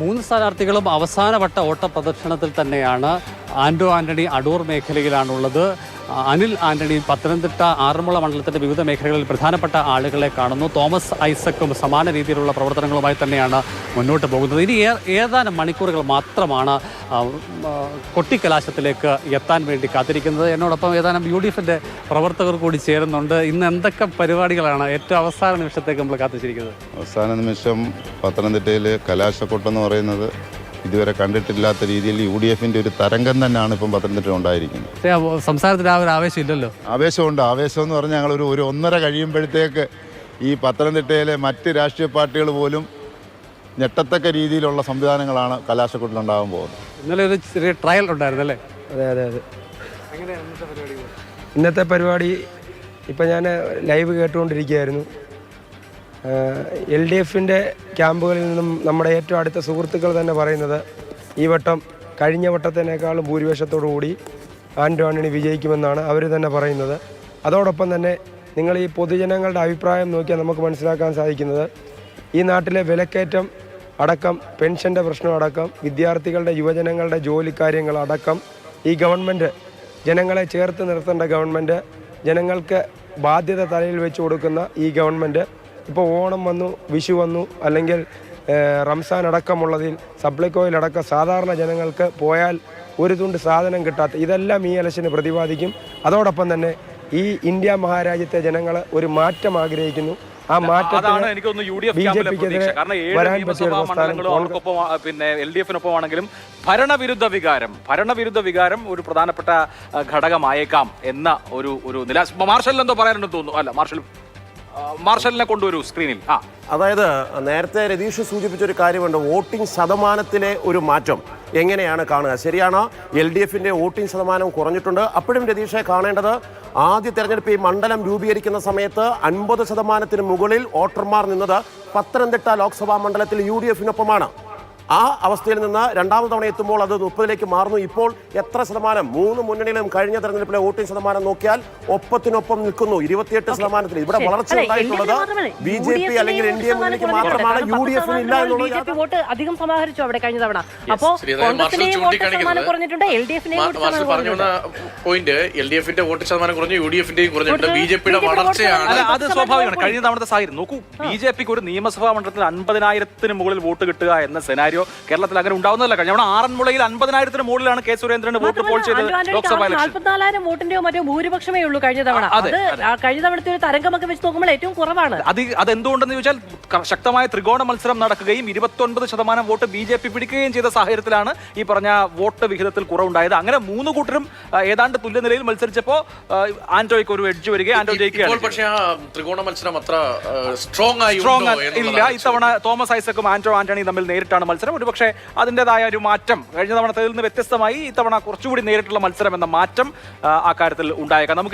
മൂന്ന് സ്ഥാനാർത്ഥികളും അവസാനവട്ട ഓട്ടപ്രദക്ഷിണത്തിൽ തന്നെയാണ്. ആന്റോ ആന്റണി അടൂർ മേഖലയിലാണുള്ളത്. അനിൽ ആന്റണി പത്തനംതിട്ട ആറന്മുള മണ്ഡലത്തിൻ്റെ വിവിധ മേഖലകളിൽ പ്രധാനപ്പെട്ട ആളുകളെ കാണുന്നു. തോമസ് ഐസക്കും സമാന രീതിയിലുള്ള പ്രവർത്തനങ്ങളുമായി തന്നെയാണ് മുന്നോട്ട് പോകുന്നത്. ഇനി ഏതാനും മണിക്കൂറുകൾ മാത്രമാണ് കൊട്ടിക്കലാശത്തിലേക്ക് എത്താൻ വേണ്ടി കാത്തിരിക്കുന്നത്. എന്നോടൊപ്പം ഏതാനും UDF-ൻ്റെ പ്രവർത്തകർ കൂടി ചേരുന്നുണ്ട്. ഇന്ന് എന്തൊക്കെ പരിപാടികളാണ് ഏറ്റവും അവസാന നിമിഷത്തേക്ക് നമ്മൾ കാത്തിച്ചിരിക്കുന്നത്? അവസാന നിമിഷം പത്തനംതിട്ടയിൽ കലാശക്കൊട്ടെന്ന് പറയുന്നത് ഇതുവരെ കണ്ടിട്ടില്ലാത്ത രീതിയിൽ UDF-ൻ്റെ ഒരു തരംഗം തന്നെയാണ് ഇപ്പം പത്തനംതിട്ട ഉണ്ടായിരിക്കുന്നത്. സംസാരത്തിൽ ആ ഒരു ആവേശം ഇല്ലല്ലോ. ആവേശമുണ്ട്. ആവേശം എന്ന് പറഞ്ഞാൽ ഞങ്ങൾ ഒരു 1.5 കഴിയുമ്പോഴത്തേക്ക് ഈ പത്തനംതിട്ടയിലെ മറ്റ് രാഷ്ട്രീയ പാർട്ടികൾ പോലും ഞെട്ടത്തക്ക രീതിയിലുള്ള സംവിധാനങ്ങളാണ് കലാശക്കൊട്ടിലുണ്ടാകാൻ പോകുന്നത്. ഇന്നലെ ഒരു ചെറിയ ട്രയൽ ഉണ്ടായിരുന്നല്ലേ? അതെ അതെ അതെ. ഇന്നത്തെ പരിപാടി ഇപ്പം ഞാൻ ലൈവ് കേട്ടുകൊണ്ടിരിക്കുകയായിരുന്നു. LDF-ൻ്റെ ക്യാമ്പുകളിൽ നിന്നും നമ്മുടെ ഏറ്റവും അടുത്ത സുഹൃത്തുക്കൾ തന്നെ പറയുന്നത് ഈ വട്ടം കഴിഞ്ഞ വട്ടത്തിനേക്കാളും ഭൂരിപക്ഷത്തോടു കൂടി ആന്റോ ആന്റണി വിജയിക്കുമെന്നാണ് അവർ തന്നെ പറയുന്നത്. അതോടൊപ്പം തന്നെ നിങ്ങൾ ഈ പൊതുജനങ്ങളുടെ അഭിപ്രായം നോക്കിയാൽ നമുക്ക് മനസ്സിലാക്കാൻ സാധിക്കുന്നത് ഈ നാട്ടിലെ വിലക്കയറ്റം അടക്കം, പെൻഷൻ്റെ പ്രശ്നം അടക്കം, വിദ്യാർത്ഥികളുടെ യുവജനങ്ങളുടെ ജോലിക്കാര്യങ്ങൾ അടക്കം ഈ ഗവൺമെൻറ് ജനങ്ങളെ ചേർത്ത് നിർത്തേണ്ട ഗവൺമെൻറ്, ജനങ്ങൾക്ക് ബാധ്യത തലയിൽ വെച്ച് കൊടുക്കുന്ന ഈ ഗവൺമെൻറ് ഇപ്പോൾ ഓണം വന്നു, വിഷു വന്നു, അല്ലെങ്കിൽ റംസാൻ അടക്കമുള്ളതിൽ സപ്ലൈകോയിലടക്കം സാധാരണ ജനങ്ങൾക്ക് പോയാൽ ഒരു തുണ്ട് സാധനം കിട്ടാത്ത ഇതെല്ലാം ഈ ഇലക്ഷന് പ്രതിപാദിക്കും. അതോടൊപ്പം തന്നെ ഈ ഇന്ത്യ മഹാരാജ്യത്തെ ജനങ്ങൾ ഒരു മാറ്റം ആഗ്രഹിക്കുന്നു. ആ മാറ്റത്തിന് BJP-ക്കെതിരെ വരാൻ പറ്റിയ പിന്നെ LDF-നൊപ്പമാണെങ്കിലും ഭരണവിരുദ്ധ വികാരം ഒരു പ്രധാനപ്പെട്ട ഘടകമായേക്കാം എന്ന ഒരു നില. മാർഷൽ എന്തോ പറയാനുണ്ടെന്ന് തോന്നുന്നു. അല്ല, മാർഷലിനെ കൊണ്ടുവരൂ സ്ക്രീനിൽ. അതായത് നേരത്തെ രതീഷ് സൂചിപ്പിച്ചൊരു കാര്യമുണ്ട്, വോട്ടിംഗ് ശതമാനത്തിലെ ഒരു മാറ്റം എങ്ങനെയാണ് കാണുക? ശരിയാണ്, LDF-ൻ്റെ വോട്ടിംഗ് ശതമാനം കുറഞ്ഞിട്ടുണ്ട്. അപ്പോഴും രതീഷെ കാണേണ്ടത് ആദ്യ തെരഞ്ഞെടുപ്പ് ഈ മണ്ഡലം രൂപീകരിക്കുന്ന സമയത്ത് 50% മുകളിൽ വോട്ടർമാർ നിന്നത് പത്തനംതിട്ട ലോക്സഭാ മണ്ഡലത്തിൽ UDF-നൊപ്പമാണ്. ആ അവസ്ഥയിൽ നിന്ന് രണ്ടാമത് തവണ എത്തുമ്പോൾ അത് 30-ലേക്ക് മാറുന്നു. ഇപ്പോൾ എത്ര ശതമാനം? 3 മുന്നണിയിലും കഴിഞ്ഞ തെരഞ്ഞെടുപ്പിലെ വോട്ടിംഗ് ശതമാനം നോക്കിയാൽ ഒപ്പത്തിനൊപ്പം നിൽക്കുന്നു, 28%. ഇവിടെ വളർച്ച ഉണ്ടായിട്ടുള്ളത് BJP അല്ലെങ്കിൽ NDA മുന്നണിക്ക് മാത്രമാണ്, UDF-ന് ഇല്ല എന്നുള്ളത്. വോട്ട് അധികം സമാഹരിച്ചു അവിടെ കഴിഞ്ഞ തവണ. അപ്പോൾ കോൺഗ്രസിനെയും വോട്ട് ശതമാനം കുറഞ്ഞിട്ടുണ്ട്, LDF-നെയും പോയിന്റ് LDF-ന്റെ വോട്ട് ശതമാനം കുറഞ്ഞു, UDF-ന്റെയും കുറഞ്ഞിട്ടുണ്ട്. BJP-യുടെ വളർച്ചയാണ്. അത് സ്വാഭാവികമാണ്. കഴിഞ്ഞ തവണത്തെ സാഹചര്യം നോക്കൂ. BJP-ക്ക് ഒരു നിയമസഭാ മണ്ഡലത്തിൽ 50,000-ന് മുകളിൽ വോട്ട് കിട്ടുക എന്ന സെനാരിയോ കേരളത്തിൽ അങ്ങനെ ഉണ്ടാവുന്നതല്ല. കഴിഞ്ഞ ആറന്മുളയിൽ 50,000-ന് മുകളിലാണ് കെ സുരേന്ദ്രന് വോട്ട് പോൾ ചെയ്തത്. ലോക്സഭാ 44,000 വോട്ടിന്റെയോ മറ്റോ ഭൂരിപക്ഷമേ ഉള്ളൂ കഴിഞ്ഞ തവണ. കഴിഞ്ഞ തവണത്തെ ഒരു തരംഗമൊക്കെ വെച്ച് നോക്കുമ്പോൾ ഏറ്റവും കുറവാണ്. അതെന്തുകൊണ്ടെന്ന് ചോദിച്ചാൽ ശക്തമായ ത്രികോണ മത്സരം നടക്കുകയും 29% വോട്ട് BJP പിടിക്കുകയും ചെയ്ത സാഹചര്യത്തിലാണ് ഈ പറഞ്ഞ വോട്ട് വിഹിതത്തിൽ കുറവുണ്ടായത്. അങ്ങനെ 3 കൂട്ടരും ഏതാണ്ട് തുല്യനിലയിൽ മത്സരിച്ചപ്പോൾ ആന്റോയ്ക്ക് ഒരു എഡ്ജ് വരികയും ആന്റോ ജയിക്കുകയാണ്. പക്ഷേ ആ ത്രികോണ മത്സരം അത്ര സ്ട്രോങ് ഇല്ല. ഇത്തവണ തോമസ് ഐസക്കും ആന്റോ ആന്റണി തമ്മിൽ നേരിട്ടാണ് മത്സരം. ഒരുപക്ഷെ അതിൻ്റെതായ ഒരു മാറ്റം കഴിഞ്ഞ തവണത്തിൽ നിന്ന് വ്യത്യസ്തമായി ഇത്തവണ കുറച്ചുകൂടി നേരിട്ടുള്ള മത്സരം എന്ന മാറ്റം ആ കാര്യത്തിൽ ഉണ്ടായേക്കാം. നമുക്ക്